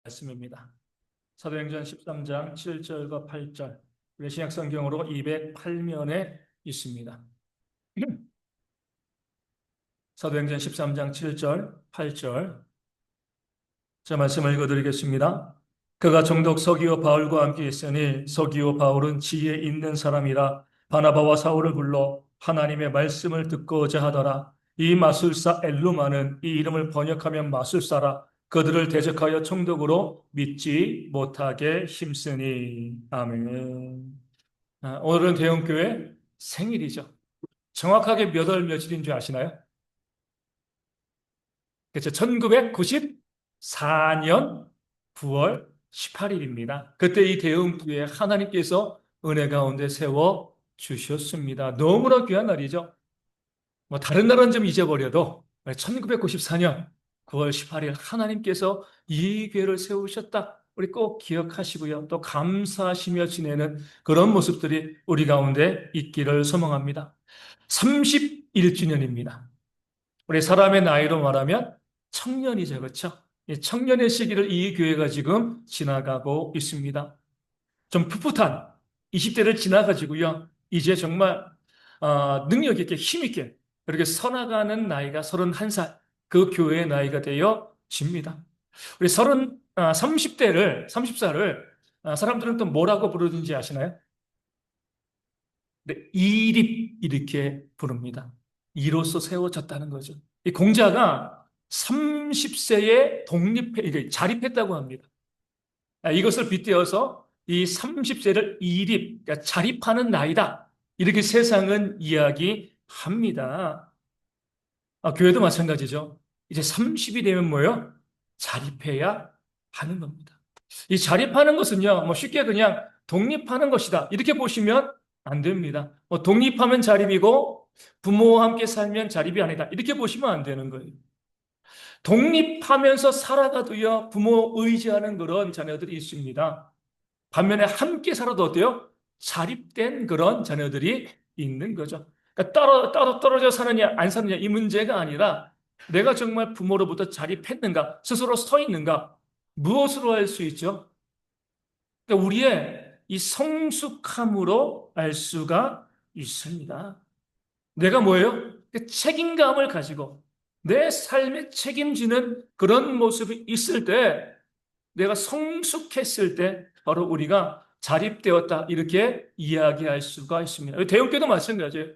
말씀입니다. 사도행전 13장 7절과 8절, 신약 성경으로 208면에 있습니다. 사도행전 13장 7절, 8절, 자, 말씀을 읽어드리겠습니다. 그가 정독 서기오 바울과 함께 있으니 서기오 바울은 지혜 있는 사람이라 바나바와 사울을 불러 하나님의 말씀을 듣고자 하더라. 이 마술사 엘루마는 이 이름을 번역하면 마술사라. 그들을 대적하여 총독으로 믿지 못하게 힘쓰니. 아멘. 오늘은 대형교회 생일이죠. 정확하게 몇 월 며칠인 줄 아시나요? 그렇죠. 1994년 9월 18일입니다. 그때 이 대흥교회 하나님께서 은혜 가운데 세워 주셨습니다. 너무나 귀한 날이죠. 뭐 다른 날은 좀 잊어버려도 1994년 9월 18일 하나님께서 이 교회를 세우셨다. 우리 꼭 기억하시고요. 또 감사하시며 지내는 그런 모습들이 우리 가운데 있기를 소망합니다. 31주년입니다. 우리 사람의 나이로 말하면 청년이죠. 그렇죠? 이 청년의 시기를 이 교회가 지금 지나가고 있습니다. 좀 풋풋한 20대를 지나가지고요. 이제 정말 능력 있게 힘 있게 그렇게 서나가는 나이가 31살 그 교회의 나이가 되어집니다. 우리 30살을 사람들은 또 뭐라고 부르는지 아시나요? 네, 이립 이렇게 부릅니다. 이로써 세워졌다는 거죠. 이 공자가 30세에 이게 자립했다고 합니다. 이것을 빗대어서 이 30세를 이립, 그러니까 자립하는 나이다. 이렇게 세상은 이야기합니다. 교회도 마찬가지죠. 이제 30이 되면 뭐요? 자립해야 하는 겁니다. 이 자립하는 것은요, 뭐 쉽게 그냥 독립하는 것이다. 이렇게 보시면 안 됩니다. 뭐 독립하면 자립이고 부모와 함께 살면 자립이 아니다. 이렇게 보시면 안 되는 거예요. 독립하면서 살아가도요, 부모 의지하는 그런 자녀들이 있습니다. 반면에 함께 살아도 어때요? 자립된 그런 자녀들이 있는 거죠. 그러니까 따로 떨어져 사느냐, 안 사느냐, 이 문제가 아니라 내가 정말 부모로부터 자립했는가, 스스로 서 있는가, 무엇으로 알 수 있죠? 그러니까 우리의 이 성숙함으로 알 수가 있습니다. 내가 뭐예요? 책임감을 가지고 내 삶에 책임지는 그런 모습이 있을 때, 내가 성숙했을 때 바로 우리가 자립되었다 이렇게 이야기할 수가 있습니다. 대형교도 마찬가지예요.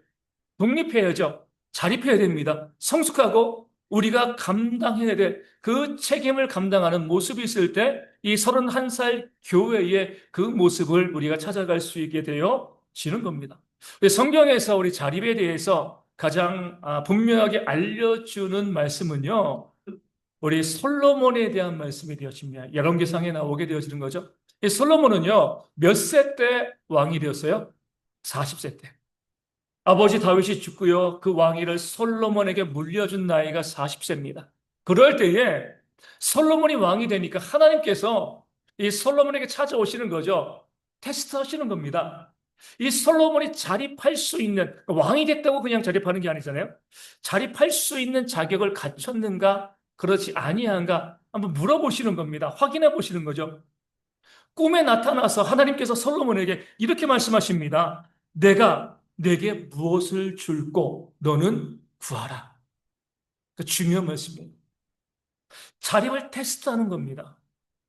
독립해야죠. 자립해야 됩니다. 성숙하고 우리가 감당해야 될 그 책임을 감당하는 모습이 있을 때 이 31살 교회의 그 모습을 우리가 찾아갈 수 있게 되어지는 겁니다. 성경에서 우리 자립에 대해서 가장 분명하게 알려주는 말씀은요. 우리 솔로몬에 대한 말씀이 되어집니다. 열왕기상에 나오게 되어지는 거죠. 이 솔로몬은요. 몇 세 때 왕이 되었어요? 40세 때. 아버지 다윗이 죽고요. 그 왕위를 솔로몬에게 물려준 나이가 40세입니다. 그럴 때에 솔로몬이 왕이 되니까 하나님께서 이 솔로몬에게 찾아오시는 거죠. 테스트하시는 겁니다. 이 솔로몬이 자립할 수 있는, 왕이 됐다고 그냥 자립하는 게 아니잖아요. 자립할 수 있는 자격을 갖췄는가, 그렇지 아니한가 한번 물어보시는 겁니다. 확인해 보시는 거죠. 꿈에 나타나서 하나님께서 솔로몬에게 이렇게 말씀하십니다. 내가 내게 무엇을 줄고 너는 구하라. 그 중요한 말씀입니다. 자립을 테스트하는 겁니다.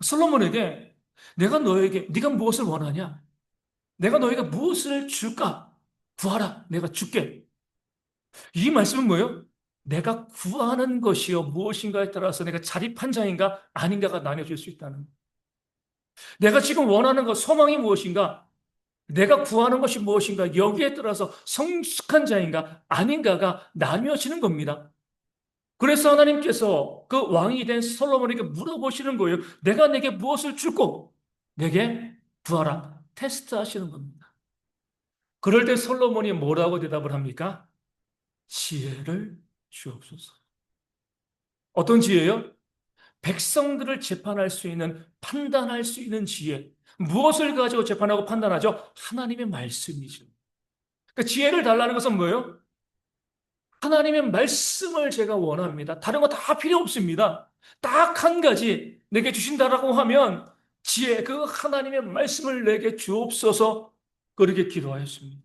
솔로몬에게 내가 너에게 네가 무엇을 원하냐? 내가 너에게 무엇을 줄까? 구하라. 내가 줄게. 이 말씀은 뭐예요? 내가 구하는 것이요 무엇인가에 따라서 내가 자립한 자인가 아닌가가 나뉘어질 수 있다는 거예요. 내가 지금 원하는 것, 소망이 무엇인가? 내가 구하는 것이 무엇인가? 여기에 따라서 성숙한 자인가 아닌가가 나뉘어지는 겁니다. 그래서 하나님께서 그 왕이 된 솔로몬에게 물어보시는 거예요. 내가 내게 무엇을 줄고 내게 구하라. 테스트하시는 겁니다. 그럴 때 솔로몬이 뭐라고 대답을 합니까? 지혜를 주옵소서. 어떤 지혜요? 백성들을 재판할 수 있는, 판단할 수 있는 지혜. 무엇을 가지고 재판하고 판단하죠? 하나님의 말씀이죠. 그러니까 지혜를 달라는 것은 뭐예요? 하나님의 말씀을 제가 원합니다. 다른 거 다 필요 없습니다. 딱 한 가지. 내게 주신다라고 하면 지혜, 그 하나님의 말씀을 내게 주옵소서 그렇게 기도하였습니다.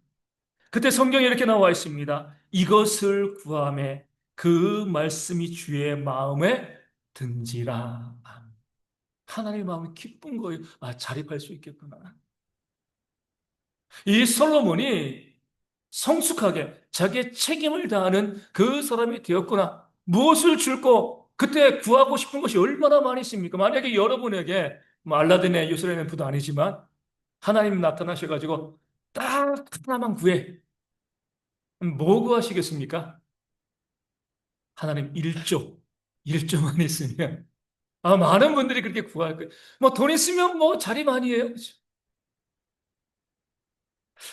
그때 성경에 이렇게 나와 있습니다. 이것을 구하매 그 말씀이 주의 마음에 든지라. 하나님의 마음이 기쁜 거예요. 아, 자립할 수 있겠구나. 이 솔로몬이 성숙하게 자기의 책임을 다하는 그 사람이 되었구나. 무엇을 줄고 그때 구하고 싶은 것이 얼마나 많이 있습니까? 만약에 여러분에게 뭐 알라딘의 요술의 램프도 아니지만 하나님 나타나셔가지고 딱 하나만 구해. 뭐 구하시겠습니까? 하나님 1조. 1조만 있으면. 아, 많은 분들이 그렇게 구할 거예요. 뭐 돈 있으면 뭐 자리 많이 해요. 그죠?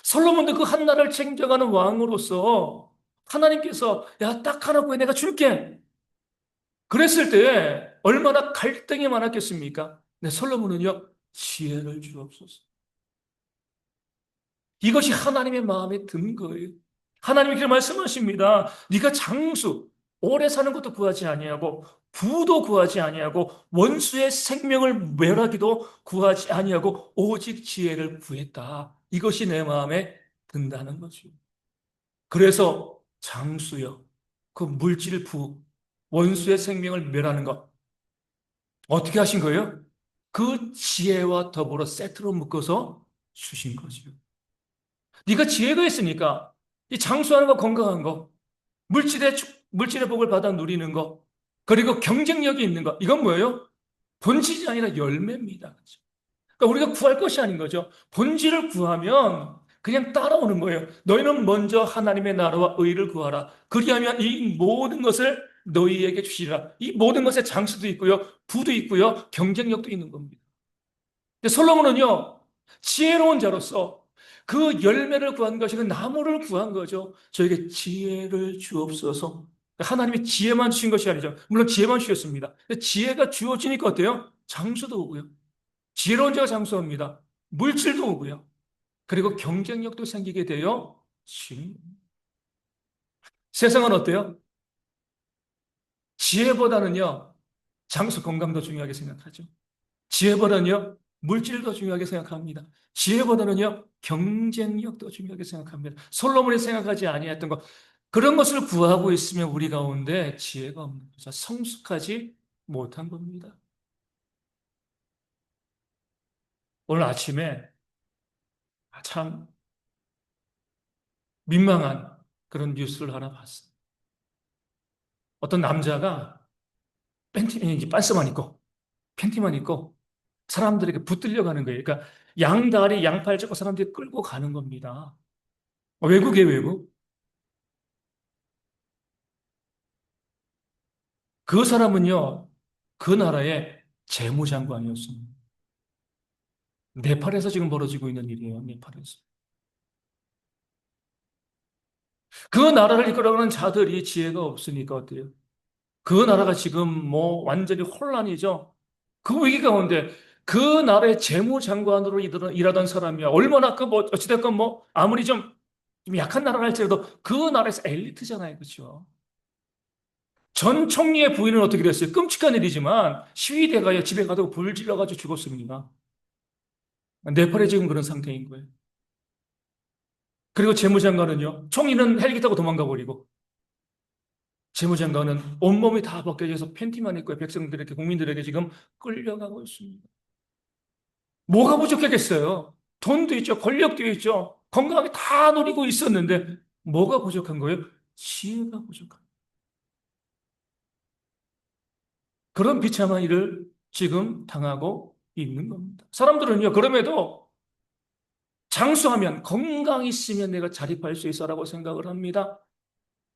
솔로몬도 그 한나라를 책임져가는 왕으로서 하나님께서 야, 딱 하나 구해 내가 줄게. 그랬을 때 얼마나 갈등이 많았겠습니까? 네, 솔로몬은요, 지혜를 주옵소서. 이것이 하나님의 마음에 든 거예요. 하나님이 그렇게 말씀하십니다. 네가 장수, 오래 사는 것도 구하지 아니하고 부도 구하지 아니하고 원수의 생명을 멸하기도 구하지 아니하고 오직 지혜를 구했다. 이것이 내 마음에 든다는 거죠. 그래서 장수요, 그 물질 부, 원수의 생명을 멸하는 것 어떻게 하신 거예요? 그 지혜와 더불어 세트로 묶어서 주신 거죠. 네가 지혜가 있으니까 이 장수하는 거 건강한 거, 물질의 복을 받아 누리는 거, 그리고 경쟁력이 있는 거. 이건 뭐예요? 본질이 아니라 열매입니다. 그렇죠? 그러니까 우리가 구할 것이 아닌 거죠. 본질을 구하면 그냥 따라오는 거예요. 너희는 먼저 하나님의 나라와 의를 구하라. 그리하면 이 모든 것을 너희에게 주시리라. 이 모든 것에 장수도 있고요, 부도 있고요, 경쟁력도 있는 겁니다. 근데 솔로몬은요, 지혜로운 자로서 그 열매를 구한 것이 그 나무를 구한 거죠. 저에게 지혜를 주옵소서. 하나님이 지혜만 주신 것이 아니죠. 물론 지혜만 주셨습니다. 근데 지혜가 주어지니까 어때요? 장수도 오고요. 지혜로운 자가 장수합니다. 물질도 오고요. 그리고 경쟁력도 생기게 되어 진- 세상은 어때요? 지혜보다는요, 장수 건강도 중요하게 생각하죠. 지혜보다는요, 물질도 중요하게 생각합니다. 지혜보다는요, 경쟁력도 중요하게 생각합니다. 솔로몬이 생각하지 아니했던 것, 그런 것을 구하고 있으면 우리 가운데 지혜가 없는 거죠. 성숙하지 못한 겁니다. 오늘 아침에 참 민망한 그런 뉴스를 하나 봤어요. 어떤 남자가 빤스만 입고, 팬티만 입고 사람들에게 붙들려 가는 거예요. 그러니까 양다리, 양팔 잡고 사람들이 끌고 가는 겁니다. 외국이에요, 외국. 그 사람은요, 그 나라의 재무장관이었습니다. 네팔에서 지금 벌어지고 있는 일이에요, 네팔에서. 그 나라를 이끌어가는 자들이 지혜가 없으니까 어때요? 그 나라가 지금 뭐 완전히 혼란이죠. 그 위기 가운데 그 나라의 재무장관으로 일하던 사람이야. 얼마나 그 뭐, 어찌됐건 뭐, 아무리 좀 약한 나라라 할지라도 그 나라에서 엘리트잖아요. 그렇죠? 전 총리의 부인은 어떻게 됐어요? 끔찍한 일이지만 시위대가 집에 가도 불 질러가지고 죽었습니다. 네팔에 지금 그런 상태인 거예요. 그리고 재무장관은요, 총리는 헬기 타고 도망가 버리고, 재무장관은 온몸이 다 벗겨져서 팬티만 입고 백성들에게, 국민들에게 지금 끌려가고 있습니다. 뭐가 부족하겠어요? 돈도 있죠, 권력도 있죠, 건강하게 다 누리고 있었는데, 뭐가 부족한 거예요? 지혜가 부족한 거예요. 그런 비참한 일을 지금 당하고 있는 겁니다. 사람들은요, 그럼에도 장수하면, 건강 있으면 내가 자립할 수 있어라고 생각을 합니다.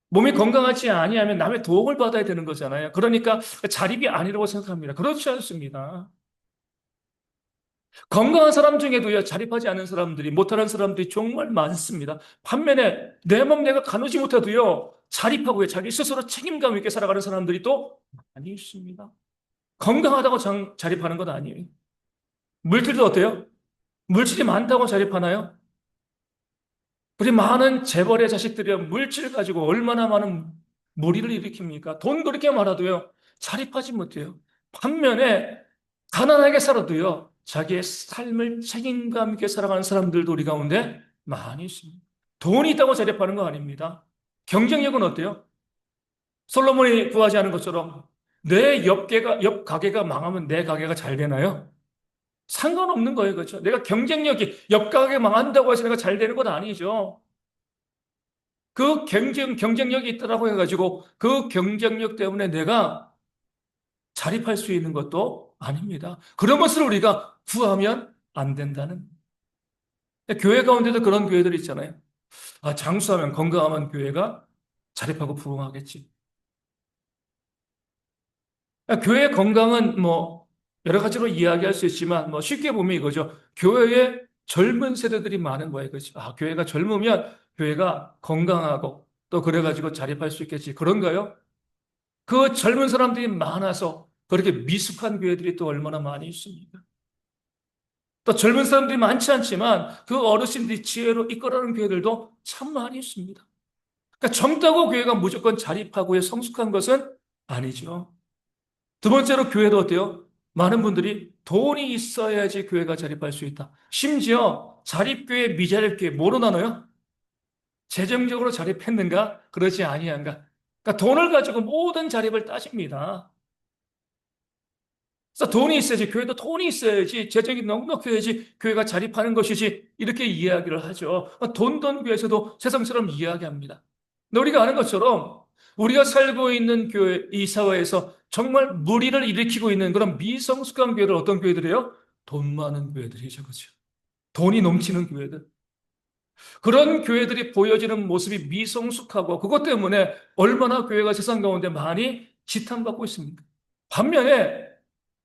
몸이 건강하지 아니하면 남의 도움을 받아야 되는 거잖아요. 그러니까 자립이 아니라고 생각합니다. 그렇지 않습니다. 건강한 사람 중에도요, 자립하지 않은 사람들이, 못하는 사람들이 정말 많습니다. 반면에 내 몸 내가 가누지 못해도요, 자립하고요, 자기 스스로 책임감 있게 살아가는 사람들이 또 많이 있습니다. 건강하다고 자립하는 건 아니에요. 물질도 어때요? 물질이 많다고 자립하나요? 우리 많은 재벌의 자식들이 물질 가지고 얼마나 많은 무리를 일으킵니까? 돈 그렇게 많아도요, 자립하지 못해요. 반면에 가난하게 살아도요, 자기의 삶을 책임감 있게 살아가는 사람들도 우리 가운데 많이 있습니다. 돈이 있다고 자립하는 거 아닙니다. 경쟁력은 어때요? 솔로몬이 구하지 않은 것처럼 내 옆 가게가 망하면 내 가게가 잘 되나요? 상관없는 거예요. 그렇죠? 내가 경쟁력이 옆 가게 망한다고 해서 내가 잘 되는 건 아니죠. 그 경쟁력이 있다라고 해가지고 그 경쟁력 때문에 내가 자립할 수 있는 것도 아닙니다. 그런 것을 우리가 구하면 안 된다는. 교회 가운데도 그런 교회들 있잖아요. 아, 장수하면 건강하면 교회가 자립하고 부흥하겠지. 교회 건강은 뭐 여러 가지로 이야기할 수 있지만 뭐 쉽게 보면 이거죠. 교회에 젊은 세대들이 많은 거예요. 그렇죠. 아, 교회가 젊으면 교회가 건강하고 또 그래가지고 자립할 수 있겠지. 그런가요? 그 젊은 사람들이 많아서 그렇게 미숙한 교회들이 또 얼마나 많이 있습니까? 또 젊은 사람들이 많지 않지만 그 어르신들이 지혜로 이끌어가는 교회들도 참 많이 있습니다. 그러니까 젊다고 교회가 무조건 자립하고 성숙한 것은 아니죠. 두 번째로 교회도 어때요? 많은 분들이 돈이 있어야지 교회가 자립할 수 있다. 심지어 자립교회, 미자립교회 뭐로 나눠요? 재정적으로 자립했는가? 그러지 아니한가? 그러니까 돈을 가지고 모든 자립을 따집니다. 그래서 돈이 있어야지, 교회도 돈이 있어야지, 재정이 넉넉해야지 교회가 자립하는 것이지, 이렇게 이야기를 하죠. 돈 교회에서도 세상처럼 이야기합니다. 근데 우리가 아는 것처럼 우리가 살고 있는 교회, 이 사회에서 정말 무리를 일으키고 있는 그런 미성숙한 교회들 어떤 교회들이에요? 돈 많은 교회들이죠. 그죠? 돈이 넘치는 교회들. 그런 교회들이 보여지는 모습이 미성숙하고 그것 때문에 얼마나 교회가 세상 가운데 많이 지탄받고 있습니다. 반면에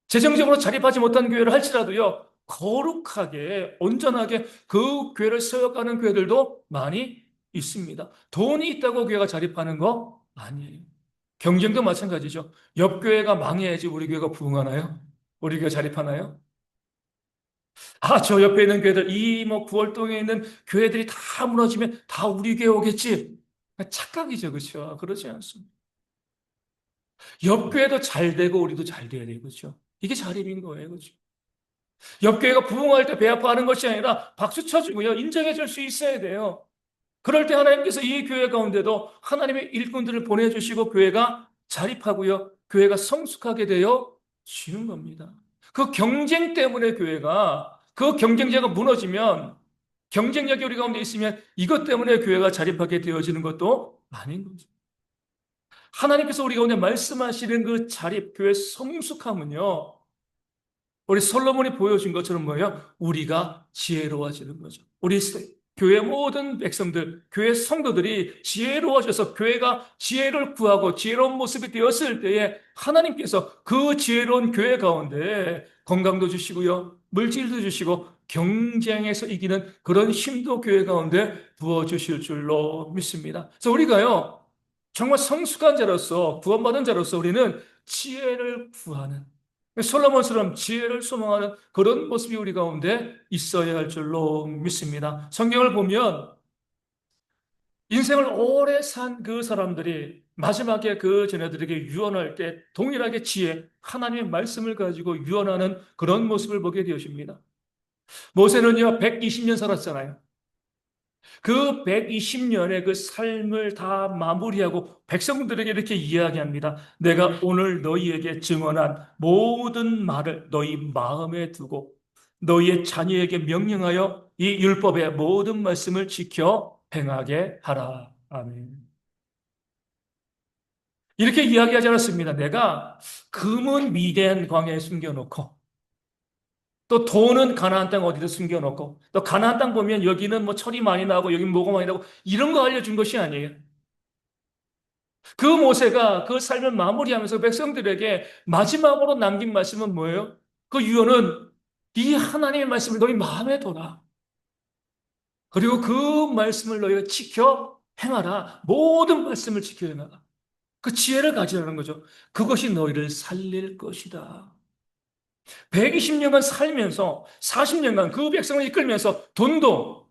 재정적으로 자립하지 못한 교회를 할지라도요, 거룩하게, 온전하게 그 교회를 세워가는 교회들도 많이 있습니다. 돈이 있다고 교회가 자립하는 거 아니에요. 경쟁도 마찬가지죠. 옆 교회가 망해야지 우리 교회가 부흥하나요? 우리 교회 자립하나요? 아, 저 옆에 있는 교회들, 이 뭐 구월동에 있는 교회들이 다 무너지면 다 우리 교회 오겠지. 착각이죠, 그렇죠? 그렇지 않습니다. 옆 교회도 잘 되고 우리도 잘 돼야 되고, 그렇죠? 이게 자립인 거예요, 그렇죠? 옆교회가 부흥할 때 배 아파하는 것이 아니라 박수 쳐주고요. 인정해 줄 수 있어야 돼요. 그럴 때 하나님께서 이 교회 가운데도 하나님의 일꾼들을 보내주시고 교회가 자립하고요. 교회가 성숙하게 되어 지는 겁니다. 그 경쟁 때문에 교회가 그 경쟁자가 무너지면 경쟁력이 우리 가운데 있으면 이것 때문에 교회가 자립하게 되어지는 것도 아닌 거죠. 하나님께서 우리 가운데 말씀하시는 그 자립, 교회 성숙함은요. 우리 솔로몬이 보여준 것처럼 뭐예요? 우리가 지혜로워지는 거죠. 우리 교회 모든 백성들, 교회 성도들이 지혜로워져서 교회가 지혜를 구하고 지혜로운 모습이 되었을 때에 하나님께서 그 지혜로운 교회 가운데 건강도 주시고요. 물질도 주시고 경쟁에서 이기는 그런 힘도 교회 가운데 부어주실 줄로 믿습니다. 그래서 우리가요. 정말 성숙한 자로서 구원받은 자로서 우리는 지혜를 구하는 솔로몬처럼 지혜를 소망하는 그런 모습이 우리 가운데 있어야 할 줄로 믿습니다. 성경을 보면 인생을 오래 산 그 사람들이 마지막에 그 자녀들에게 유언할 때 동일하게 지혜, 하나님의 말씀을 가지고 유언하는 그런 모습을 보게 되어집니다. 모세는요, 120년 살았잖아요. 그 120년의 그 삶을 다 마무리하고 백성들에게 이렇게 이야기합니다. 내가 오늘 너희에게 증언한 모든 말을 너희 마음에 두고 너희의 자녀에게 명령하여 이 율법의 모든 말씀을 지켜 행하게 하라. 아멘. 이렇게 이야기하지 않았습니다. 내가 금은 미대한 광야에 숨겨놓고 또 돈은 가나안 땅 어디다 숨겨놓고 또 가나안 땅 보면 여기는 뭐 철이 많이 나고 여기는 뭐가 많이 나고 이런 거 알려준 것이 아니에요. 그 모세가 그 삶을 마무리하면서 백성들에게 마지막으로 남긴 말씀은 뭐예요? 그 유언은 이 하나님의 말씀을 너희 마음에 둬라. 그리고 그 말씀을 너희가 지켜 행하라. 모든 말씀을 지켜 행하라. 그 지혜를 가지라는 거죠. 그것이 너희를 살릴 것이다. 120년간 살면서 40년간 그 백성을 이끌면서 돈도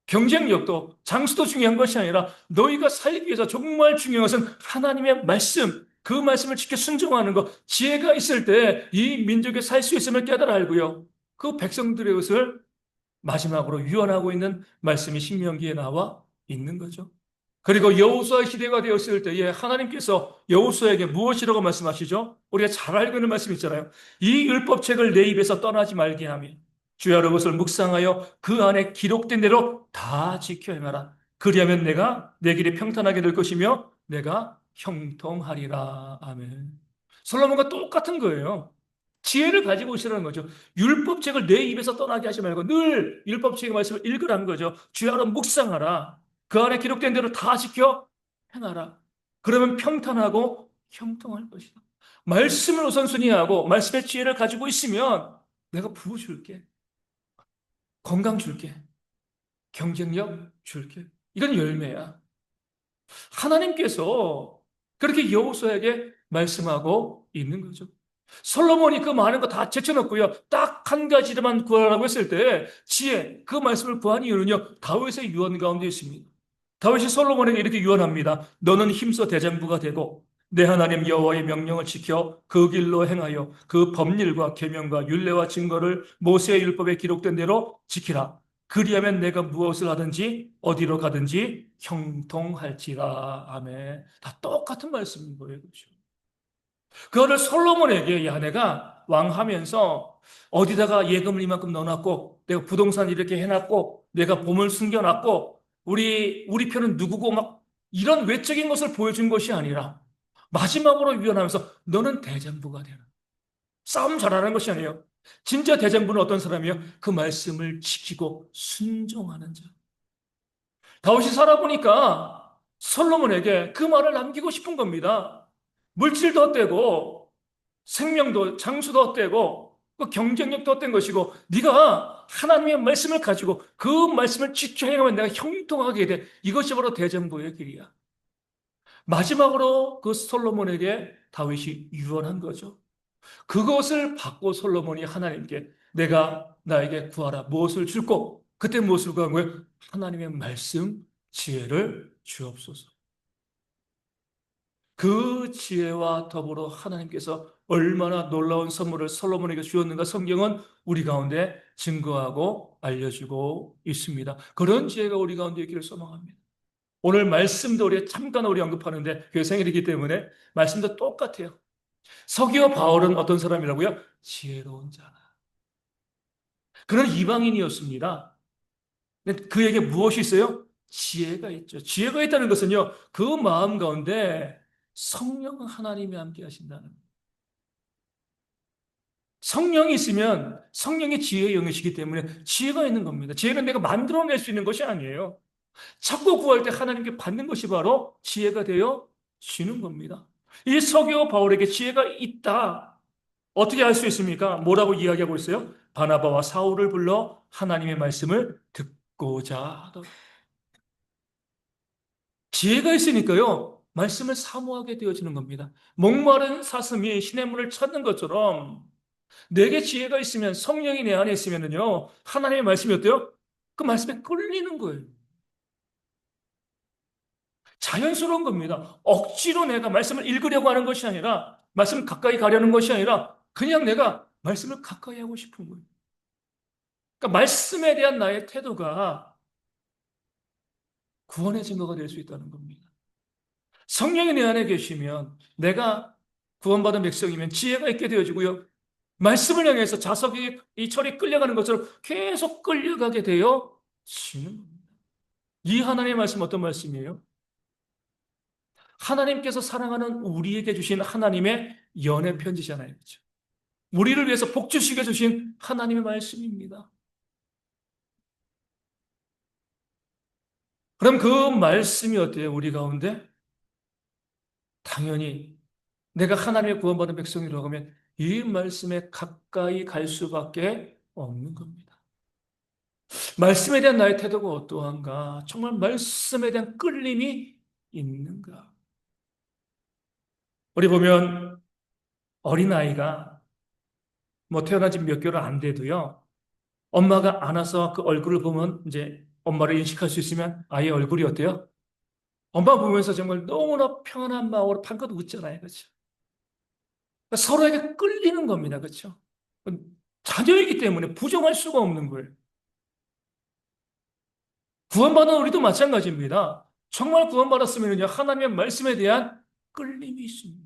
경쟁력도 장수도 중요한 것이 아니라 너희가 살기 위해서 정말 중요한 것은 하나님의 말씀, 그 말씀을 지켜 순종하는 것, 지혜가 있을 때 이 민족이 살 수 있음을 깨달아 알고요. 그 백성들의 것을 마지막으로 유언하고 있는 말씀이 신명기에 나와 있는 거죠. 그리고 여호수아 시대가 되었을 때에 하나님께서 여호수아에게 무엇이라고 말씀하시죠? 우리가 잘 알고 있는 말씀 있잖아요. 이 율법책을 내 입에서 떠나지 말게 하며 주야 그것을 묵상하여 그 안에 기록된 대로 다 지켜 행하라. 그리하면 내가 내 길이 평탄하게 될 것이며 내가 형통하리라. 아멘. 솔로몬과 똑같은 거예요. 지혜를 가지고 있으라는 거죠. 율법책을 내 입에서 떠나게 하지 말고 늘 율법책의 말씀을 읽으라는 거죠. 주야 묵상하라. 그 안에 기록된 대로 다 지켜 행하라. 그러면 평탄하고 형통할 것이다. 말씀을 우선순위하고 말씀의 지혜를 가지고 있으면 내가 부어줄게. 건강 줄게. 경쟁력 줄게. 이건 열매야. 하나님께서 그렇게 여호수아에게 말씀하고 있는 거죠. 솔로몬이 그 많은 거 다 제쳐놓고요. 딱 한 가지만 구하라고 했을 때 지혜, 그 말씀을 구한 이유는요. 다윗의 유언 가운데 있습니다. 다윗이 솔로몬에게 이렇게 유언합니다. 너는 힘써 대장부가 되고 내 하나님 여호와의 명령을 지켜 그 길로 행하여 그 법률과 계명과 율례와 증거를 모세의 율법에 기록된 대로 지키라. 그리하면 내가 무엇을 하든지 어디로 가든지 형통할지라. 아멘. 다 똑같은 말씀인 거예요. 그렇죠? 그거를 솔로몬에게 이 아내가 왕하면서 어디다가 예금을 이만큼 넣어놨고 내가 부동산 이렇게 해놨고 내가 보물 숨겨놨고 우리 편은 누구고 막 이런 외적인 것을 보여준 것이 아니라 마지막으로 유언하면서 너는 대장부가 되라. 싸움 잘하는 것이 아니에요. 진짜 대장부는 어떤 사람이에요? 그 말씀을 지키고 순종하는 자. 다윗이 살아보니까 솔로몬에게 그 말을 남기고 싶은 겁니다. 물질도 헛되고 생명도 장수도 헛되고 그 경쟁력도 헛된 것이고 네가 하나님의 말씀을 가지고 그 말씀을 지켜 행하면 내가 형통하게 돼. 이것이 바로 대장부의 길이야. 마지막으로 그 솔로몬에게 다윗이 유언한 거죠. 그것을 받고 솔로몬이 하나님께 내가 나에게 구하라 무엇을 줄고 그때 무엇을 구한 거예요? 하나님의 말씀 지혜를 주옵소서. 그 지혜와 더불어 하나님께서 얼마나 놀라운 선물을 솔로몬에게 주었는가 성경은 우리 가운데 증거하고 알려주고 있습니다. 그런 지혜가 우리 가운데 있기를 소망합니다. 오늘 말씀도 잠깐 우리 언급하는데 그게 생일이기 때문에 말씀도 똑같아요. 서기와 바울은 어떤 사람이라고요? 지혜로운 자라. 그는 이방인이었습니다. 근데 그에게 무엇이 있어요? 지혜가 있죠. 지혜가 있다는 것은요, 그 마음 가운데 성령 하나님이 함께 하신다는 거예요. 성령이 있으면 성령의 지혜의 영이시기 때문에 지혜가 있는 겁니다. 지혜는 내가 만들어낼 수 있는 것이 아니에요. 찾고 구할 때 하나님께 받는 것이 바로 지혜가 되어 지는 겁니다. 이 서기와 바울에게 지혜가 있다. 어떻게 알 수 있습니까? 뭐라고 이야기하고 있어요? 바나바와 사울을 불러 하나님의 말씀을 듣고자 하더라. 지혜가 있으니까요. 말씀을 사모하게 되어지는 겁니다. 목마른 사슴이 시냇 물을 찾는 것처럼 내게 지혜가 있으면 성령이 내 안에 있으면요. 하나님의 말씀이 어때요? 그 말씀에 끌리는 거예요. 자연스러운 겁니다. 억지로 내가 말씀을 읽으려고 하는 것이 아니라 말씀을 가까이 가려는 것이 아니라 그냥 내가 말씀을 가까이 하고 싶은 거예요. 그러니까 말씀에 대한 나의 태도가 구원의 증거가 될 수 있다는 겁니다. 성령이 내 안에 계시면 내가 구원받은 백성이면 지혜가 있게 되어지고요. 말씀을 향해서 자석이 이 철이 끌려가는 것처럼 계속 끌려가게 되어 지는 겁니다. 이 하나님의 말씀 어떤 말씀이에요? 하나님께서 사랑하는 우리에게 주신 하나님의 연애 편지잖아요. 그렇죠? 우리를 위해서 복 주시게 주신 하나님의 말씀입니다. 그럼 그 말씀이 어때요? 우리 가운데? 당연히 내가 하나님의 구원받은 백성이라고 하면 이 말씀에 가까이 갈 수밖에 없는 겁니다. 말씀에 대한 나의 태도가 어떠한가? 정말 말씀에 대한 끌림이 있는가? 우리 보면 어린아이가 뭐 태어난 지 몇 개월 안 돼도요. 엄마가 안아서 그 얼굴을 보면 이제 엄마를 인식할 수 있으면 아이의 얼굴이 어때요? 엄마 보면서 정말 너무나 평안한 마음으로 방긋 웃잖아요. 그렇죠? 서로에게 끌리는 겁니다. 그렇죠? 자녀이기 때문에 부정할 수가 없는 거예요. 구원받은 우리도 마찬가지입니다. 정말 구원받았으면요, 하나님의 말씀에 대한 끌림이 있습니다.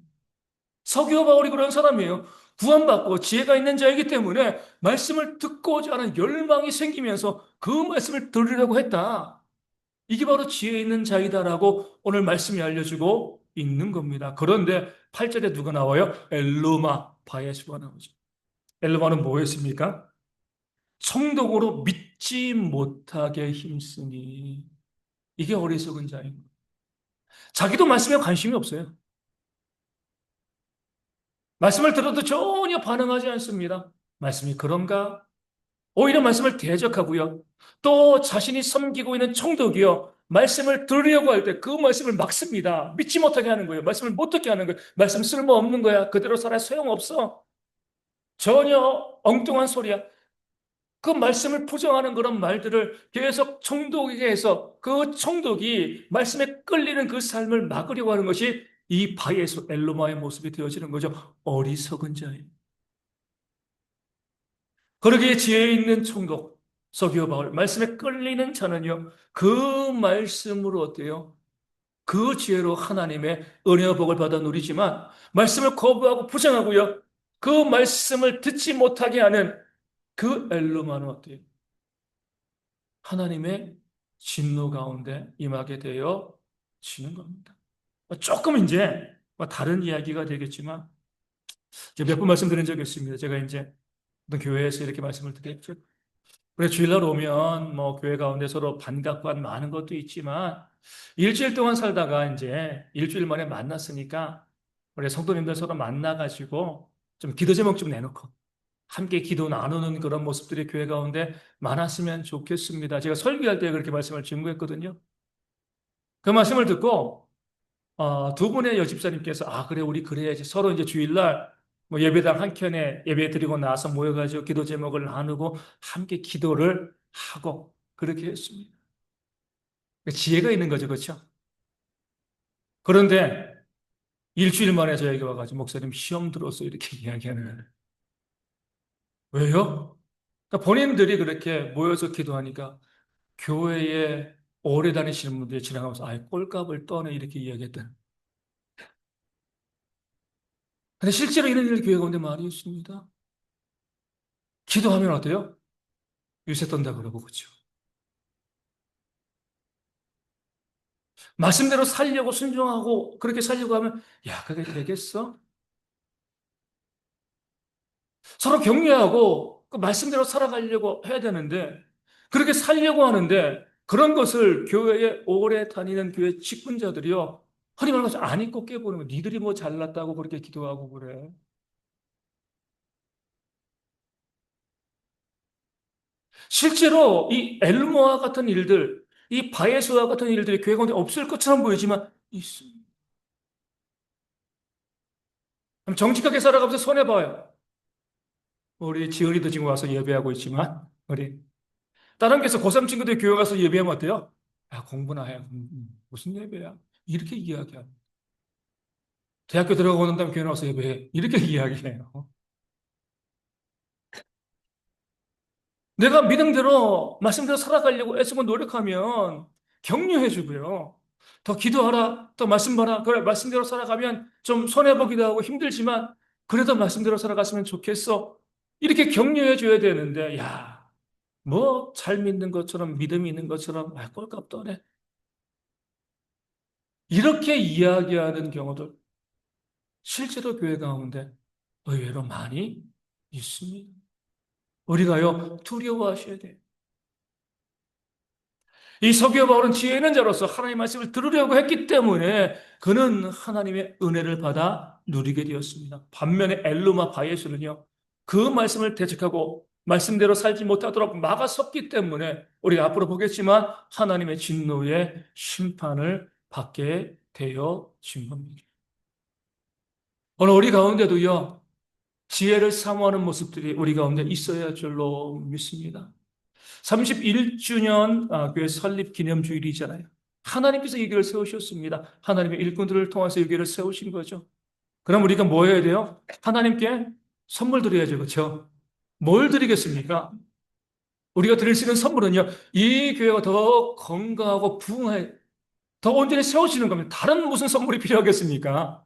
서기오 바울이 그런 사람이에요. 구원받고 지혜가 있는 자이기 때문에 말씀을 듣고자 하는 열망이 생기면서 그 말씀을 들으려고 했다. 이게 바로 지혜 있는 자이다라고 오늘 말씀이 알려주고 있는 겁니다. 그런데 8절에 누가 나와요? 엘루마 바예수가 나오죠. 엘루마는 뭐였습니까? 성독으로 믿지 못하게 힘쓰니 이게 어리석은 자입니다. 자기도 말씀에 관심이 없어요. 말씀을 들어도 전혀 반응하지 않습니다. 말씀이 그런가? 오히려 말씀을 대적하고요. 또 자신이 섬기고 있는 총독이요. 말씀을 들으려고 할 때 그 말씀을 막습니다. 믿지 못하게 하는 거예요. 말씀을 못 듣게 하는 거예요. 말씀 쓸모없는 거야. 그대로 살아 소용없어. 전혀 엉뚱한 소리야. 그 말씀을 부정하는 그런 말들을 계속 총독에게 해서 그 총독이 말씀에 끌리는 그 삶을 막으려고 하는 것이 이 바에서 엘로마의 모습이 되어지는 거죠. 어리석은 자예요. 그러기에 지혜 있는 총독 서기오 바울 말씀에 끌리는 자는요 그 말씀으로 어때요? 그 지혜로 하나님의 은혜와 복을 받아 누리지만 말씀을 거부하고 부정하고요 그 말씀을 듣지 못하게 하는 그 엘루마는 어때요? 하나님의 진노 가운데 임하게 되어 지는 겁니다. 조금 이제 다른 이야기가 되겠지만 몇 번 말씀드린 적이 있습니다. 제가 이제 어떤 교회에서 이렇게 말씀을 드렸죠. 그래, 주일날 오면 뭐 교회 가운데 서로 반갑고 한 많은 것도 있지만 일주일 동안 살다가 이제 일주일 만에 만났으니까 우리 성도님들 서로 만나가지고 좀 기도 제목 좀 내놓고 함께 기도 나누는 그런 모습들이 교회 가운데 많았으면 좋겠습니다. 제가 설교할 때 그렇게 말씀을 증거했거든요. 그 말씀을 듣고 두 분의 여집사님께서 그래 우리 그래야지 서로 이제 주일날 뭐 예배당 한 켠에 예배 드리고 나서 모여가지고 기도 제목을 나누고 함께 기도를 하고 그렇게 했습니다. 지혜가 있는 거죠, 그렇죠? 그런데 일주일 만에 저에게 와가지고 목사님 시험 들었어 이렇게 이야기하는 거예요. 왜요? 그러니까 본인들이 그렇게 모여서 기도하니까 교회에 오래 다니시는 분들이 지나가면서 꼴값을 떠네 이렇게 이야기했다. 근데 실제로 이런 일이 교회 가운데 많이 있습니다. 기도하면 어때요? 유세 떤다 그러고 그렇죠. 말씀대로 살려고 순종하고 그렇게 살려고 하면 그게 되겠어? 서로 격려하고 그 말씀대로 살아가려고 해야 되는데 그렇게 살려고 하는데 그런 것을 교회에 오래 다니는 교회 직분자들이요. 허리 말고 안 입고 깨보는 거. 니들이 뭐 잘났다고 그렇게 기도하고 그래. 실제로 이 엘모와 같은 일들, 이 바에스와 같은 일들이 교회 가운데 없을 것처럼 보이지만 있습니다. 정직하게 살아가면서 손해봐요. 우리 지은이도 지금 와서 예배하고 있지만 우리 다른 교회에서 고3 친구들이 교회 가서 예배하면 어때요? 공부나 해. 무슨 예배야? 이렇게 이야기해요. 대학교 들어가고 난 다음에 교회 나와서 예배해. 이렇게 이야기해요. 내가 믿음대로, 말씀대로 살아가려고 애쓰고 노력하면 격려해주고요. 더 기도하라, 더 말씀 봐라. 그래, 말씀대로 살아가면 좀 손해보기도 하고 힘들지만, 그래도 말씀대로 살아갔으면 좋겠어. 이렇게 격려해줘야 되는데, 뭐, 잘 믿는 것처럼, 믿음이 있는 것처럼, 꼴값 떠네. 이렇게 이야기하는 경우도 실제로 교회 가운데 의외로 많이 있습니다. 우리가요, 두려워하셔야 돼요. 이 서기오 바울은 지혜 있는 자로서 하나님의 말씀을 들으려고 했기 때문에 그는 하나님의 은혜를 받아 누리게 되었습니다. 반면에 엘루마 바예수는요, 그 말씀을 대적하고 말씀대로 살지 못하도록 막아섰기 때문에 우리가 앞으로 보겠지만 하나님의 진노의 심판을 받게 되어진 겁니다. 오늘 우리 가운데도요, 지혜를 사모하는 모습들이 우리 가운데 있어야 할 줄로 믿습니다. 31주년 교회 설립 기념주일이잖아요. 하나님께서 이 교회를 세우셨습니다. 하나님의 일꾼들을 통해서 이 교회를 세우신 거죠. 그럼 우리가 뭐 해야 돼요? 하나님께 선물 드려야죠. 그렇죠? 뭘 드리겠습니까? 우리가 드릴 수 있는 선물은요, 이 교회가 더 건강하고 부흥해, 더 온전히 세워지는 겁니다. 다른 무슨 선물이 필요하겠습니까?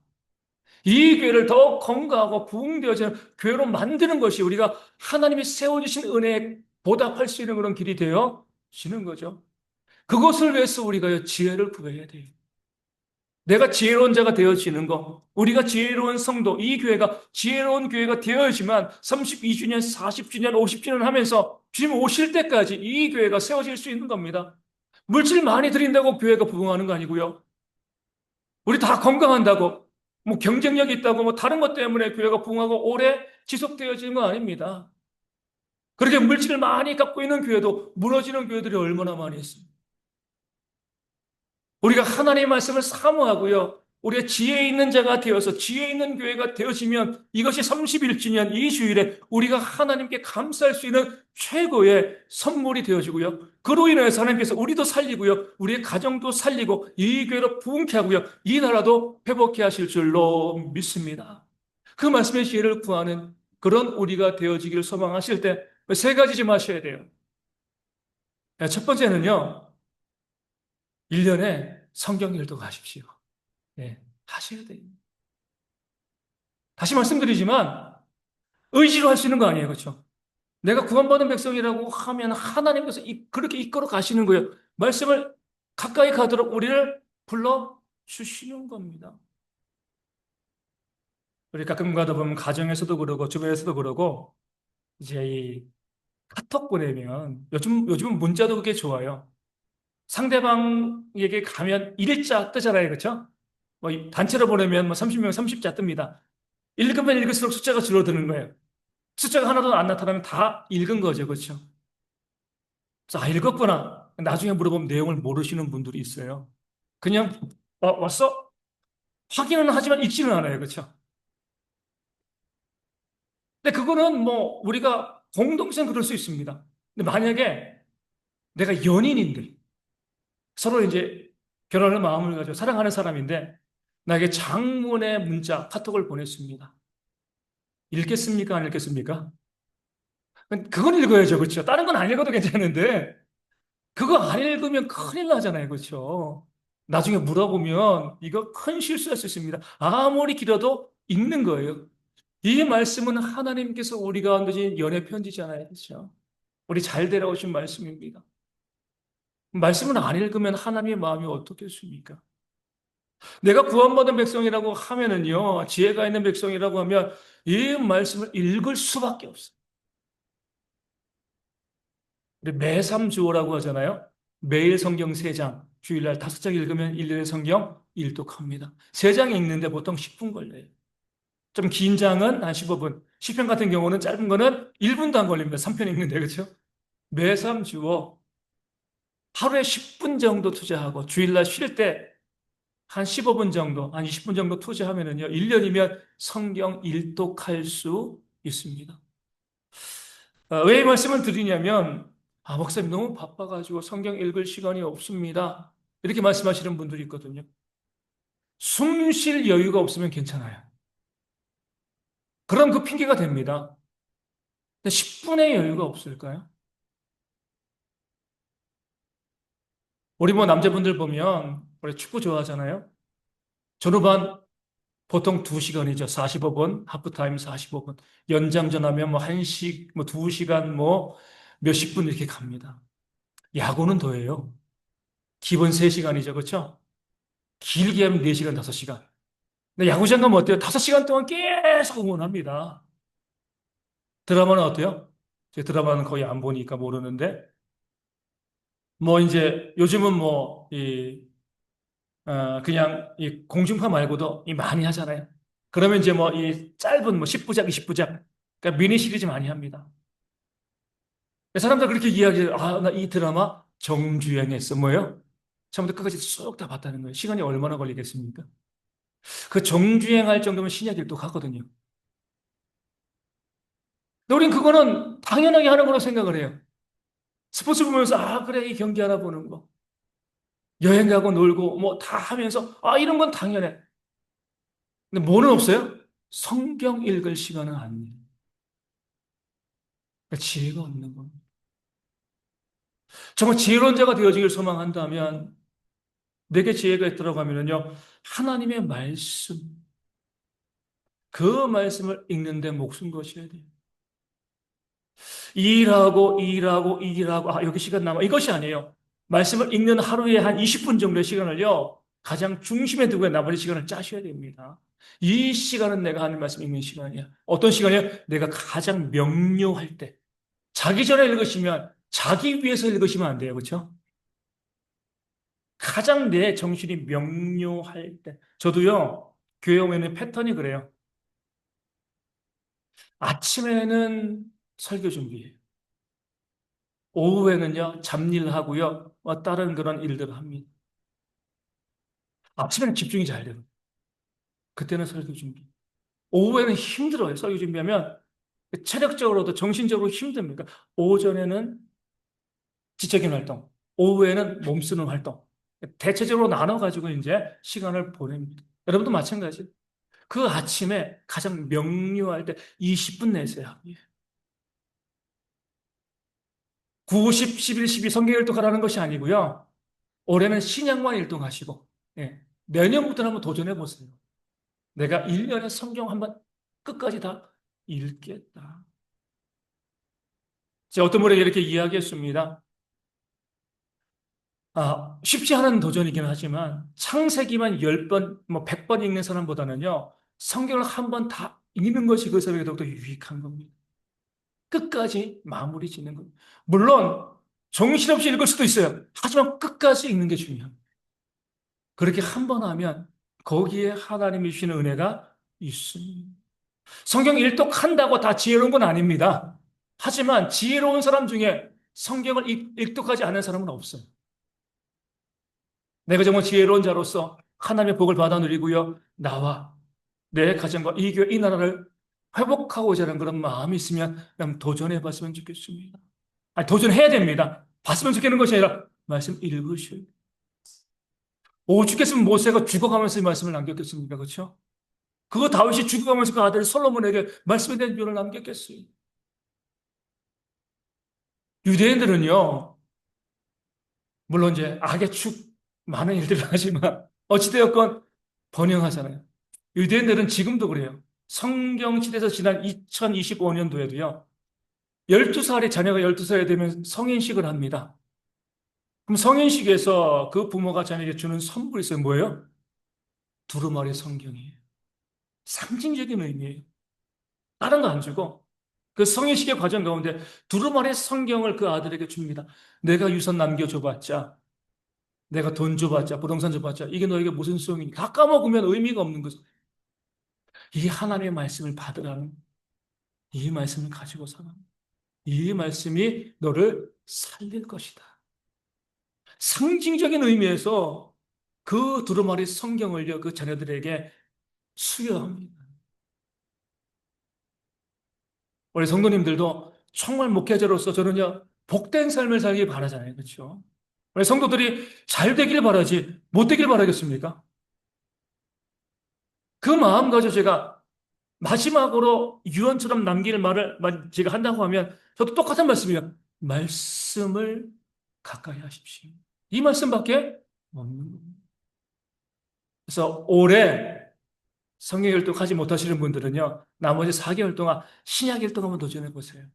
이 교회를 더 건강하고 부흥되어지는 교회로 만드는 것이 우리가 하나님이 세워주신 은혜에 보답할 수 있는 그런 길이 되어지는 거죠. 그것을 위해서 우리가 지혜를 구해야 돼요. 내가 지혜로운 자가 되어지는 거, 우리가 지혜로운 성도, 이 교회가 지혜로운 교회가 되어야지만 32주년, 40주년, 50주년 하면서 주님 오실 때까지 이 교회가 세워질 수 있는 겁니다. 물질 많이 드린다고 교회가 부흥하는 거 아니고요. 우리 다 건강한다고, 뭐 경쟁력이 있다고, 뭐 다른 것 때문에 교회가 부흥하고 오래 지속되어지는 거 아닙니다. 그렇게 물질을 많이 갖고 있는 교회도 무너지는 교회들이 얼마나 많이 있습니다. 우리가 하나님의 말씀을 사모하고요. 우리가 지혜 있는 자가 되어서 지혜 있는 교회가 되어지면 이것이 31주년 이 주일에 우리가 하나님께 감사할 수 있는 최고의 선물이 되어지고요. 그로 인해서 하나님께서 우리도 살리고요. 우리의 가정도 살리고 이 교회로 부흥케 하고요. 이 나라도 회복케 하실 줄로 믿습니다. 그 말씀의 지혜를 구하는 그런 우리가 되어지기를 소망하실 때 세 가지 좀 하셔야 돼요. 첫 번째는요. 1년에 성경 일독 하십시오. 예, 하셔야 돼요. 다시 말씀드리지만 의지로 할 수 있는 거 아니에요. 그렇죠? 내가 구원받은 백성이라고 하면 하나님께서 그렇게 이끌어 가시는 거예요. 말씀을 가까이 가도록 우리를 불러 주시는 겁니다. 우리 가끔 가다 보면 가정에서도 그러고 주변에서도 그러고 이제 이 카톡 보내면 요즘은 문자도 그게 좋아요. 상대방에게 가면 일자 뜨잖아요. 그렇죠? 단체로 보내면 뭐 30명 30자 뜹니다. 읽으면 읽을수록 숫자가 줄어드는 거예요. 숫자가 하나도 안 나타나면 다 읽은 거죠. 그렇죠? 그래서 읽었구나. 나중에 물어보면 내용을 모르시는 분들이 있어요. 그냥 왔어? 확인은 하지만 읽지는 않아요. 그렇죠? 근데 그거는 뭐 우리가 공동생 그럴 수 있습니다. 근데 만약에 내가 연인인데 서로 이제 결혼을 마음을 가지고 사랑하는 사람인데 나에게 장문의 문자, 카톡을 보냈습니다. 읽겠습니까? 안 읽겠습니까? 그건 읽어야죠. 그렇죠? 다른 건 안 읽어도 괜찮은데 그거 안 읽으면 큰일 나잖아요. 그렇죠? 나중에 물어보면 이거 큰 실수할 수 있습니다. 아무리 길어도 읽는 거예요. 이 말씀은 하나님께서 우리가 가운데 연애 편지잖아요. 그렇죠? 우리 잘 데려오신 말씀입니다. 말씀을 안 읽으면 하나님의 마음이 어떻겠습니까? 내가 구원받은 백성이라고 하면은요, 지혜가 있는 백성이라고 하면 이 말씀을 읽을 수밖에 없어요. 우리 매삼주오라고 하잖아요. 매일 성경 3장, 주일날 5장 읽으면 1년의 성경 일독합니다. 3장 읽는데 보통 10분 걸려요. 좀 긴 장은 한 15분. 시편 같은 경우는 짧은 거는 1분도 안 걸립니다. 3편 읽는데, 그렇죠? 매삼주오 하루에 10분 정도 투자하고 주일날 쉴 때 한 15분 정도, 한 20분 정도 투자하면은요, 1년이면 성경 일독할 수 있습니다. 왜 이 말씀을 드리냐면, 목사님 너무 바빠가지고 성경 읽을 시간이 없습니다. 이렇게 말씀하시는 분들이 있거든요. 숨 쉴 여유가 없으면 괜찮아요. 그럼 그 핑계가 됩니다. 근데 10분의 여유가 없을까요? 우리 뭐 남자분들 보면, 우리 축구 좋아하잖아요. 전후반 보통 2시간이죠. 45분, 하프타임 45분. 연장전 하면 뭐 1시, 뭐 2시간, 뭐 몇십 분 이렇게 갑니다. 야구는 더해요. 기본 3시간이죠. 그렇죠? 길게 하면 4시간, 5시간. 근데 야구장 가면 어때요? 5시간 동안 계속 응원합니다. 드라마는 어때요? 제 드라마는 거의 안 보니까 모르는데, 뭐 이제 요즘은 뭐, 그냥 이 공중파 말고도 많이 하잖아요. 그러면 이제 뭐 이 짧은 뭐 10부작, 20부작, 그러니까 미니 시리즈 많이 합니다. 사람들 그렇게 이야기해요. 나 이 드라마 정주행했어. 뭐예요? 처음부터 끝까지 쏙 다 봤다는 거예요. 시간이 얼마나 걸리겠습니까? 그 정주행할 정도면 신약일도 가거든요. 근데 우린 그거는 당연하게 하는 거로 생각을 해요. 스포츠 보면서, 그래, 이 경기 하나 보는 거. 여행 가고 놀고, 뭐 다 하면서, 이런 건 당연해. 근데 뭐는 없어요? 성경 읽을 시간은 안 돼요. 그러니까 지혜가 없는 겁니다. 정말 지혜로운 자가 되어지길 소망한다면 내게 지혜가 있더라고 하면요. 하나님의 말씀, 그 말씀을 읽는데 목숨 거셔야 돼요. 일하고, 여기 시간 남아. 이것이 아니에요. 말씀을 읽는 하루에 한 20분 정도의 시간을요, 가장 중심에 두고 나머지 시간을 짜셔야 됩니다. 이 시간은 내가 하는 말씀 읽는 시간이야. 어떤 시간이야? 내가 가장 명료할 때. 자기 전에 읽으시면, 자기 위해서 읽으시면 안 돼요. 그렇죠? 가장 내 정신이 명료할 때. 저도요, 교회 오면 패턴이 그래요. 아침에는 설교 준비해요. 오후에는요, 잡일하고요, 다른 그런 일들을 합니다. 아침에는 집중이 잘 돼요. 그때는 설교 준비. 오후에는 힘들어요. 설교 준비하면 체력적으로도 정신적으로 힘듭니다. 오전에는 지적인 활동, 오후에는 몸 쓰는 활동. 대체적으로 나눠가지고 이제 시간을 보냅니다. 여러분도 마찬가지. 그 아침에 가장 명료할 때 20분 내세요. 90, 11, 12 성경 일독하라는 것이 아니고요. 올해는 신약만 일독하시고, 예. 내년부터는 한번 도전해 보세요. 내가 1년에 성경 한번 끝까지 다 읽겠다. 제가 어떤 분에게 이렇게 이야기했습니다. 쉽지 않은 도전이긴 하지만 창세기만 10번, 뭐 100번 읽는 사람보다는요. 성경을 한 번 다 읽는 것이 그 사람에게 더욱더 유익한 겁니다. 끝까지 마무리 짓는 겁니다. 물론 정신없이 읽을 수도 있어요. 하지만 끝까지 읽는 게 중요합니다. 그렇게 한 번 하면 거기에 하나님이 주시는 은혜가 있습니다. 성경 일독한다고 다 지혜로운 건 아닙니다. 하지만 지혜로운 사람 중에 성경을 일독하지 않은 사람은 없어요. 내가 정말 지혜로운 자로서 하나님의 복을 받아 누리고요. 나와 내 가정과 이 교회, 이 나라를 회복하고자 하는 그런 마음이 있으면 그냥 도전해 봤으면 좋겠습니다. 아니, 도전해야 됩니다. 봤으면 좋겠는 것이 아니라 말씀 읽으셔야 돼요. 오죽했으면 모세가 죽어가면서 이 말씀을 남겼겠습니까? 그렇죠? 그거 다윗이 죽어가면서 그 아들 솔로몬에게 말씀에 대한 비유를 남겼겠어요. 유대인들은요, 물론 이제 악의 축 많은 일들을 하지만 어찌되었건 번영하잖아요. 유대인들은 지금도 그래요. 성경 시대에서 지난 2025년도에도요. 12살의 자녀가 12살이 되면 성인식을 합니다. 그럼 성인식에서 그 부모가 자녀에게 주는 선물이 있어요. 뭐예요? 두루마리 성경이에요. 상징적인 의미예요. 다른 거 안 주고 그 성인식의 과정 가운데 두루마리 성경을 그 아들에게 줍니다. 내가 유산 남겨줘봤자 내가 돈 줘봤자, 부동산 줘봤자, 이게 너에게 무슨 소용이니? 다 까먹으면 의미가 없는 거죠. 이 하나님의 말씀을 받으라는, 이 말씀을 가지고 살아. 이 말씀이 너를 살릴 것이다. 상징적인 의미에서 그 두루마리 성경을요, 그 자녀들에게 수여합니다. 우리 성도님들도 정말 목회자로서 저는요, 복된 삶을 살기 바라잖아요. 그렇죠? 우리 성도들이 잘 되길 바라지, 못 되길 바라겠습니까? 그 마음 가지고 제가 마지막으로 유언처럼 남길 말을 제가 한다고 하면 저도 똑같은 말씀이에요. 말씀을 가까이 하십시오. 이 말씀밖에 없는 겁니다. 그래서 올해 성경 율동하지 못하시는 분들은요. 나머지 4개월 동안 신약 율동 한번 도전해 보세요.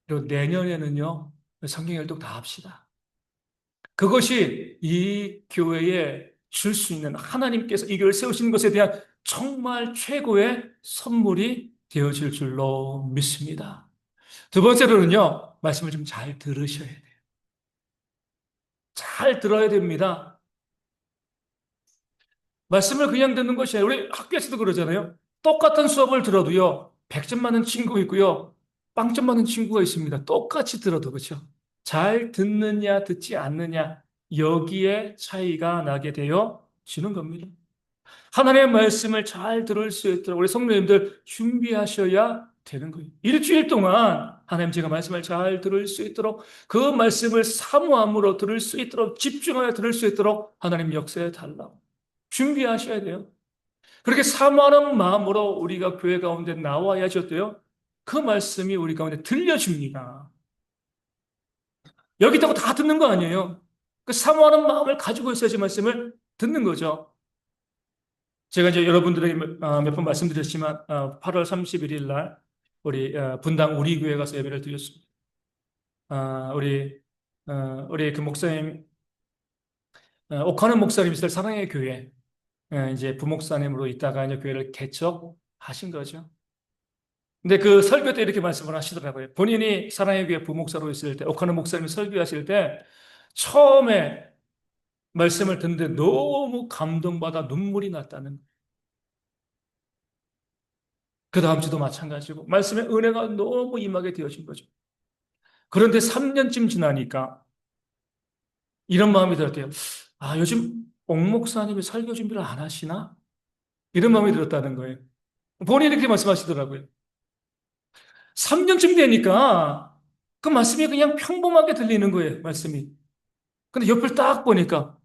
그리고 내년에는요. 성경 율동 다 합시다. 그것이 이 교회에 줄 수 있는 하나님께서 이 교회를 세우시는 것에 대한 정말 최고의 선물이 되어질 줄로 믿습니다. 두 번째로는요, 말씀을 좀 잘 들으셔야 돼요. 잘 들어야 됩니다. 말씀을 그냥 듣는 것이 아니라 우리 학교에서도 그러잖아요. 똑같은 수업을 들어도요, 100점 맞는 친구 있고요, 빵점 맞는 친구가 있습니다. 똑같이 들어도 그렇죠. 잘 듣느냐, 듣지 않느냐, 여기에 차이가 나게 되어 지는 겁니다. 하나님의 말씀을 잘 들을 수 있도록 우리 성도님들 준비하셔야 되는 거예요. 일주일 동안 하나님 제가 말씀을 잘 들을 수 있도록 그 말씀을 사모함으로 들을 수 있도록 집중하여 들을 수 있도록 하나님 역사에 달라고 준비하셔야 돼요. 그렇게 사모하는 마음으로 우리가 교회 가운데 나와야지 어때요? 그 말씀이 우리 가운데 들려줍니다. 여기 있다고 다 듣는 거 아니에요. 그 사모하는 마음을 가지고 있어야지 말씀을 듣는 거죠. 제가 이제 여러분들에게 몇 번 말씀드렸지만 8월 31일 날 우리 분당 우리 교회 가서 예배를 드렸습니다. 우리 우리 그 목사님 옥하는 목사님이실 사랑의 교회 이제 부목사님으로 있다가 이제 교회를 개척하신 거죠. 근데 그 설교 때 이렇게 말씀을 하시더라고요. 본인이 사랑의 교회 부목사로 있을 때 옥하는 목사님이 설교하실 때 처음에 말씀을 듣는데 너무 감동받아 눈물이 났다는 거예요. 그 다음 주도 마찬가지고 말씀의 은혜가 너무 임하게 되어진 거죠. 그런데 3년쯤 지나니까 이런 마음이 들었대요. 아, 요즘 옥 목사님이 설교 준비를 안 하시나? 이런 마음이 들었다는 거예요. 본인이 그렇게 말씀하시더라고요. 3년쯤 되니까 그 말씀이 그냥 평범하게 들리는 거예요, 말씀이. 근데 옆을 딱 보니까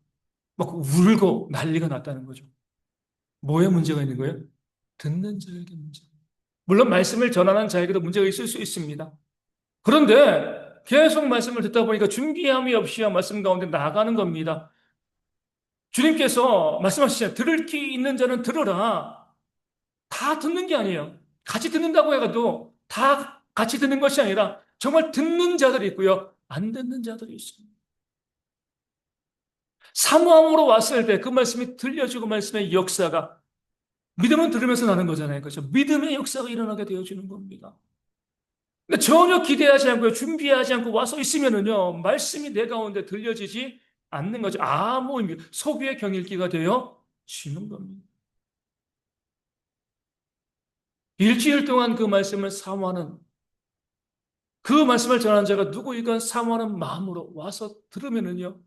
막 울고 난리가 났다는 거죠. 뭐에 문제가 있는 거예요? 듣는 자에게 문제. 물론 말씀을 전하는 자에게도 문제가 있을 수 있습니다. 그런데 계속 말씀을 듣다 보니까 준비함이 없이 말씀 가운데 나가는 겁니다. 주님께서 말씀하시잖아요. 들을 귀 있는 자는 들으라. 다 듣는 게 아니에요. 같이 듣는다고 해도 다 같이 듣는 것이 아니라 정말 듣는 자들이 있고요. 안 듣는 자들이 있습니다. 사모함으로 왔을 때 그 말씀이 들려주고 말씀의 역사가 믿음은 들으면서 나는 거잖아요. 그렇죠? 믿음의 역사가 일어나게 되어지는 겁니다. 근데 전혀 기대하지 않고 준비하지 않고 와서 있으면은요, 말씀이 내 가운데 들려지지 않는 거죠. 아무 의미, 소비의 경일기가 되어 지는 겁니다. 일주일 동안 그 말씀을 사모하는, 그 말씀을 전하는 자가 누구이건 사모하는 마음으로 와서 들으면은요,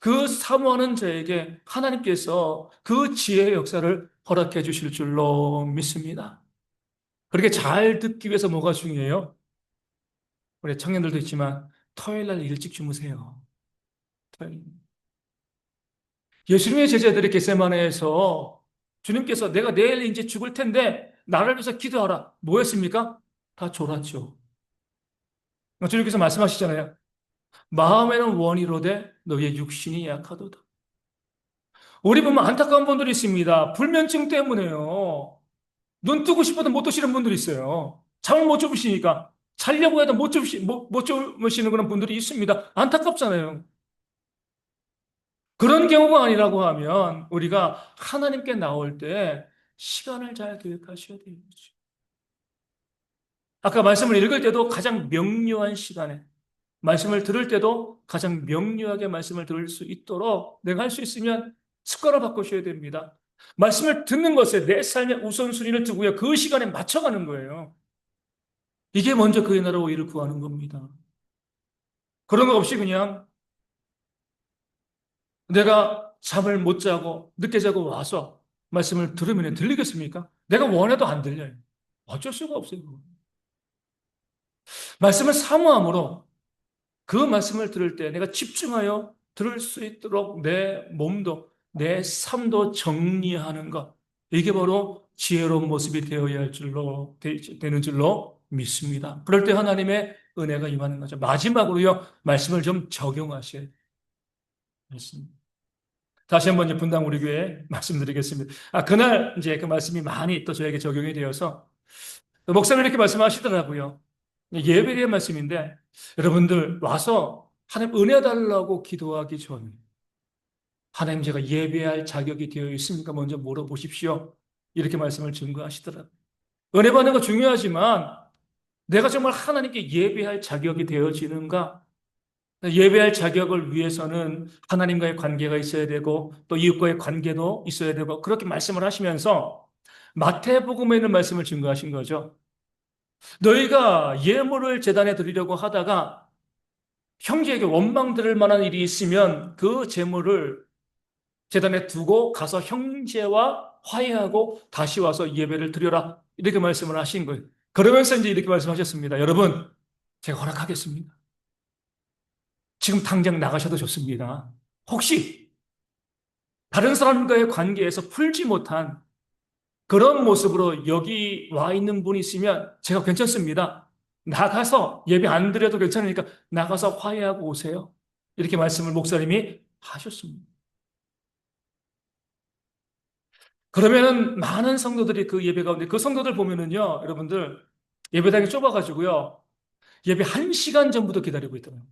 그 사모하는 자에게 하나님께서 그 지혜의 역사를 허락해 주실 줄로 믿습니다. 그렇게 잘 듣기 위해서 뭐가 중요해요? 우리 청년들도 있지만 토요일 날 일찍 주무세요. 토요일. 예수님의 제자들이 겟세마네에서 주님께서 내가 내일 이제 죽을 텐데 나를 위해서 기도하라. 뭐였습니까? 다 졸았죠. 주님께서 말씀하시잖아요. 마음에는 원이로되 너의 육신이 약하도다. 우리 보면 안타까운 분들이 있습니다. 불면증 때문에요. 눈 뜨고 싶어도 못 뜨시는 분들이 있어요. 잠을 못 주무시니까. 자려고 해도 못 주무시는 그런 분들이 있습니다. 안타깝잖아요. 그런 경우가 아니라고 하면 우리가 하나님께 나올 때 시간을 잘 계획하셔야 되는 거죠. 아까 말씀을 읽을 때도 가장 명료한 시간에, 말씀을 들을 때도 가장 명료하게 말씀을 들을 수 있도록 내가 할 수 있으면 습관을 바꾸셔야 됩니다. 말씀을 듣는 것에 내 삶의 우선순위를 두고요. 그 시간에 맞춰가는 거예요. 이게 먼저 그의 나라와 의를 구하는 겁니다. 그런 거 없이 그냥 내가 잠을 못 자고 늦게 자고 와서 말씀을 들으면 들리겠습니까? 내가 원해도 안 들려요. 어쩔 수가 없어요. 말씀을 사모함으로 그 말씀을 들을 때 내가 집중하여 들을 수 있도록 내 몸도 내 삶도 정리하는 것. 이게 바로 지혜로운 모습이 되어야 할 되는 줄로 믿습니다. 그럴 때 하나님의 은혜가 임하는 거죠. 마지막으로요, 말씀을 좀 적용하셔야 됩니다. 다시 한번 이제 분당 우리 교회 말씀드리겠습니다. 그날 이제 그 말씀이 많이 또 저에게 적용이 되어서 목사님 이렇게 말씀하시더라고요. 예배에 대한 말씀인데 여러분들 와서 하나님 은혜 달라고 기도하기 전에 하나님 제가 예배할 자격이 되어 있습니까? 먼저 물어보십시오. 이렇게 말씀을 증거하시더라고요. 은혜 받는 거 중요하지만 내가 정말 하나님께 예배할 자격이 되어지는가? 예배할 자격을 위해서는 하나님과의 관계가 있어야 되고 또 이웃과의 관계도 있어야 되고 그렇게 말씀을 하시면서 마태복음에 있는 말씀을 증거하신 거죠. 너희가 예물을 제단에 드리려고 하다가 형제에게 원망 들을 만한 일이 있으면 그 제물을 제단에 두고 가서 형제와 화해하고 다시 와서 예배를 드려라. 이렇게 말씀을 하신 거예요. 그러면서 이제 이렇게 말씀하셨습니다. 여러분, 제가 허락하겠습니다. 지금 당장 나가셔도 좋습니다. 혹시 다른 사람과의 관계에서 풀지 못한 그런 모습으로 여기 와 있는 분이 있으면 제가 괜찮습니다. 나가서 예배 안 드려도 괜찮으니까 나가서 화해하고 오세요. 이렇게 말씀을 목사님이 하셨습니다. 그러면은 많은 성도들이 그 예배 가운데 그 성도들 보면은요, 여러분들 예배당이 좁아가지고요. 예배 1시간 전부터 기다리고 있더라고요.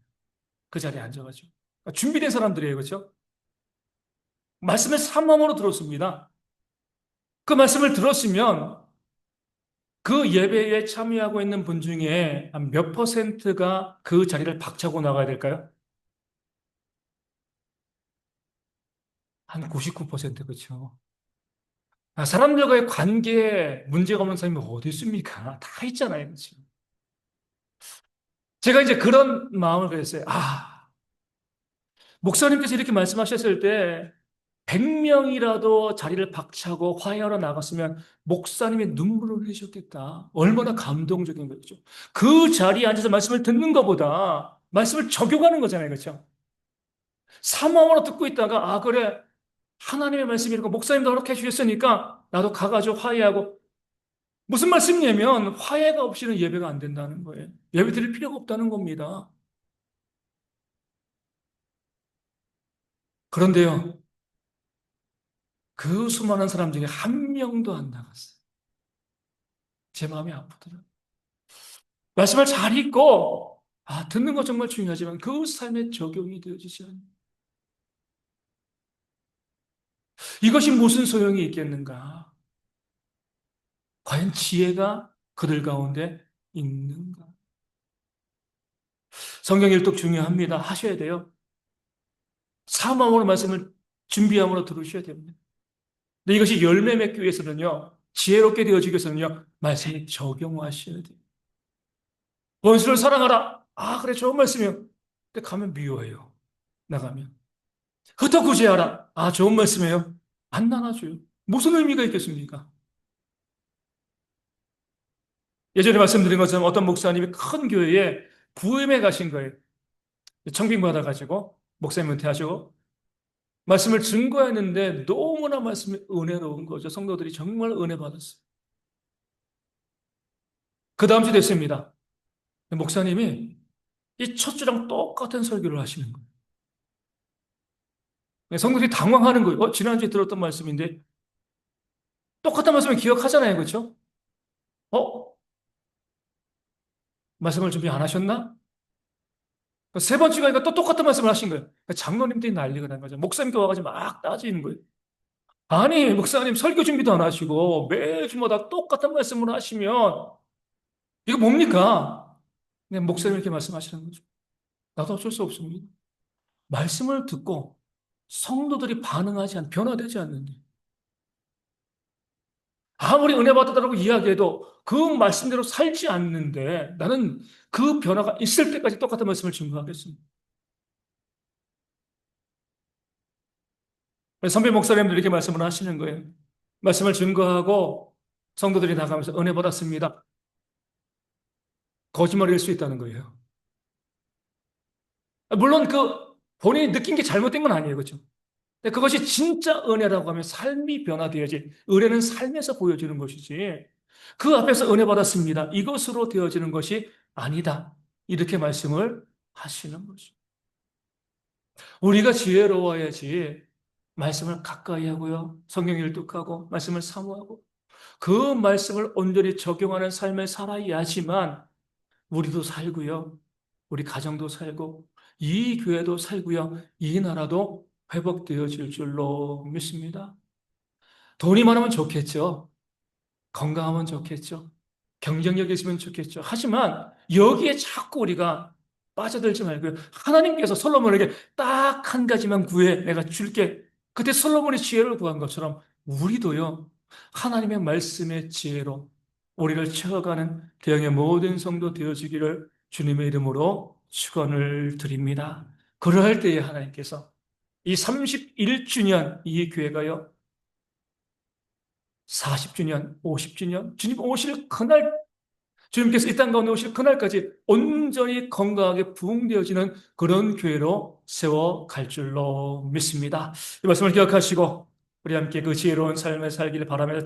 그 자리에 앉아가지고. 준비된 사람들이에요. 그렇죠? 말씀을 삼엄으로 들었습니다. 그 말씀을 들었으면 그 예배에 참여하고 있는 분 중에 한 몇 퍼센트가 그 자리를 박차고 나가야 될까요? 한 99% 그렇죠. 사람들과의 관계에 문제가 없는 사람이 어디 있습니까? 다 있잖아요. 그렇죠? 제가 이제 그런 마음을 가졌어요. 목사님께서 이렇게 말씀하셨을 때 100명이라도 자리를 박차고 화해하러 나갔으면 목사님이 눈물을 흘리셨겠다. 얼마나 감동적인 거죠. 그 자리에 앉아서 말씀을 듣는 것보다 말씀을 적용하는 거잖아요. 그렇죠? 사모함으로 듣고 있다가 그래 하나님의 말씀이 이렇게 목사님도 그렇게 해주셨으니까 나도 가가지고 화해하고 무슨 말씀이냐면 화해가 없이는 예배가 안 된다는 거예요. 예배 드릴 필요가 없다는 겁니다. 그런데요. 그 수많은 사람 중에 한 명도 안 나갔어요. 제 마음이 아프더라고요. 말씀을 잘 읽고, 듣는 거 정말 중요하지만 그 삶에 적용이 되어지지 않는. 이것이 무슨 소용이 있겠는가? 과연 지혜가 그들 가운데 있는가? 성경 일독 중요합니다. 하셔야 돼요. 사모함으로 말씀을 준비함으로 들으셔야 됩니다. 근데 이것이 열매 맺기 위해서는요, 지혜롭게 되어지기 위해서는요, 말씀을 적용하셔야 돼요. 원수를 사랑하라. 그래, 좋은 말씀이요. 근데 가면 미워해요. 나가면. 흩어 구제하라. 좋은 말씀이에요. 안 나가줘요. 무슨 의미가 있겠습니까? 예전에 말씀드린 것처럼 어떤 목사님이 큰 교회에 부임해 가신 거예요. 청빙 받아가지고 목사님 은퇴하시고 말씀을 증거했는데 너무나 말씀이 은혜로운 거죠. 성도들이 정말 은혜 받았어요. 그 다음 주 됐습니다. 목사님이 이 첫 주랑 똑같은 설교를 하시는 거예요. 성도들이 당황하는 거예요. 지난주에 들었던 말씀인데 똑같은 말씀을 기억하잖아요. 그렇죠? 어? 말씀을 준비 안 하셨나? 세 번째 가니까 또 똑같은 말씀을 하신 거예요. 장로님들이 난리가 난 거죠. 목사님께 와가지고 막 따지는 거예요. 아니, 목사님 설교 준비도 안 하시고 매주마다 똑같은 말씀을 하시면 이거 뭡니까? 그냥 목사님 이렇게 말씀하시는 거죠. 나도 어쩔 수 없습니다. 말씀을 듣고 성도들이 변화되지 않는데 아무리 은혜 받았다고 이야기해도 그 말씀대로 살지 않는데 나는 그 변화가 있을 때까지 똑같은 말씀을 증거하겠습니다. 선배 목사님들 이렇게 말씀을 하시는 거예요. 말씀을 증거하고 성도들이 나가면서 은혜 받았습니다. 거짓말일 수 있다는 거예요. 물론 본인이 느낀 게 잘못된 건 아니에요. 그렇죠? 근데 그것이 진짜 은혜라고 하면 삶이 변화되어야지. 은혜는 삶에서 보여지는 것이지. 그 앞에서 은혜 받았습니다. 이것으로 되어지는 것이 아니다. 이렇게 말씀을 하시는 거죠. 우리가 지혜로워야지 말씀을 가까이 하고요. 성경 일독하고 말씀을 사모하고 그 말씀을 온전히 적용하는 삶을 살아야지만 우리도 살고요. 우리 가정도 살고 이 교회도 살고요. 이 나라도 회복되어질 줄로 믿습니다. 돈이 많으면 좋겠죠. 건강하면 좋겠죠. 경쟁력이 있으면 좋겠죠. 하지만 여기에 자꾸 우리가 빠져들지 말고요. 하나님께서 솔로몬에게 딱 한 가지만 구해 내가 줄게. 그때 솔로몬이 지혜를 구한 것처럼 우리도요. 하나님의 말씀의 지혜로 우리를 채워가는 대형의 모든 성도 되어지기를 주님의 이름으로 축원을 드립니다. 그러할 때에 하나님께서 이 31주년 이 교회가요. 40주년, 50주년, 주님 오실 그날, 주님께서 이 땅 가운데 오실 그날까지 온전히 건강하게 부흥되어지는 그런 교회로 세워갈 줄로 믿습니다. 이 말씀을 기억하시고 우리 함께 그 지혜로운 삶을 살기를 바라며